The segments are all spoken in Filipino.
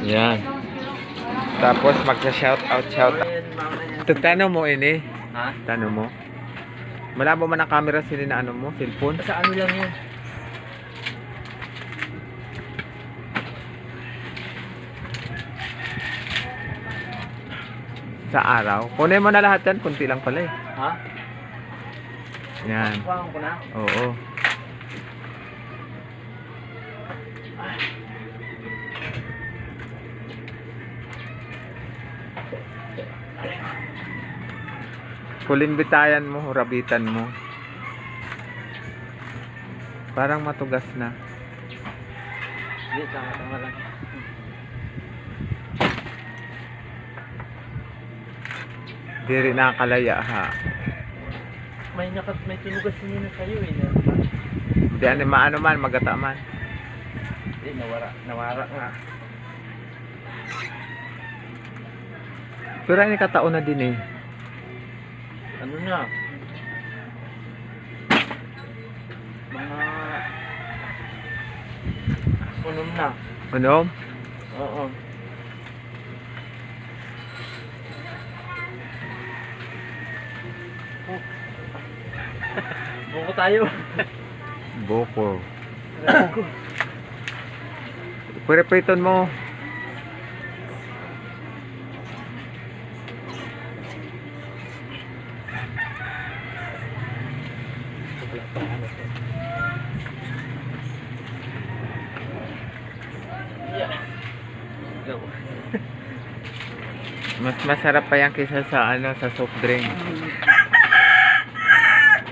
Yan. Tapos magsa-shout out. Tanong mo ini. Ha? Tanong mo. Malabo man ang camera sila na ano mo, cellphone. Sa ano lang yun? Sa araw. Kunin mo na lahat yan, kunti lang pala eh. Ha? Yan. Kuhaan ko na. Oo. Kulimbitayan mo, rabitan mo. Parang matugas na. Hindi, tama lang. Di rin nakakalaya ha. May tunugas nila sa'yo eh. Di ano maano man, magata man. Hindi, nawara nga. Pero ini kataon na din eh. Ano na? Mga... Unom na. Ano? Oo. Buko tayo. Boko. Puripiton mo. Mas masarap pa yan kaysa sa ano, sa soft drink.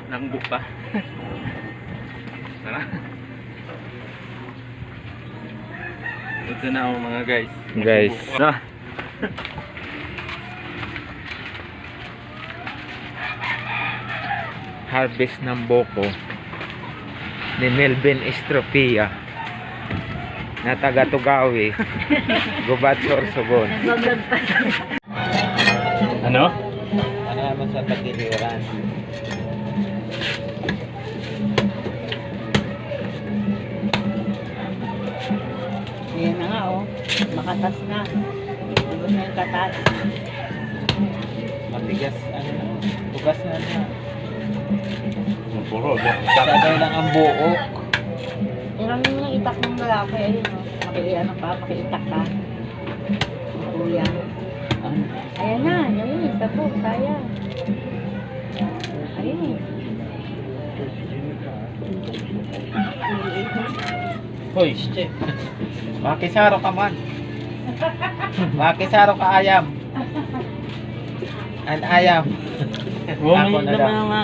Nangbuk pa. Tara. Ito na ako mga guys. Guys. Na. Harvest ng boko ni Melvin Estropia na taga Tugawi, Gubat, Sorsogon. Ano? Ano naman sa Tagiliran? Yan na nga oh. Makatas na. Ano na yung katas? Matigas, ano na, tugas na na. Puro. Sagay lang ang buok. Ilang yung itak ng lalaki. Ayun oh. Makiiano pa, makiitak ka. Kuya. Ayan na, ayun, tapos, sayang. Ayun. Hoy, shit. Makisaro ka man. Makisaro ka ayam. An ayam. Oo, Ako may na naman lang. nga.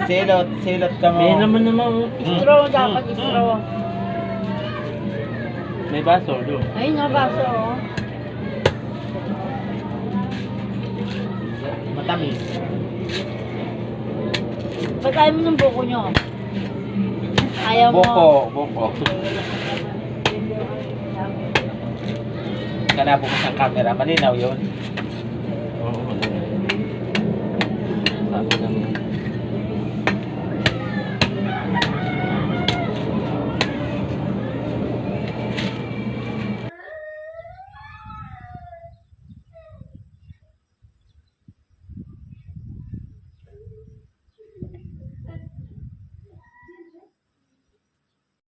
Silot ka mo. May naman. Straw dapat, straw. May baso doon. Ayun nga, baso oh. Matamis. Ba't ayaw mo ng buko nyo? Ayaw mo. Boko. Kanabo mo sa camera, malinaw yun. Oo.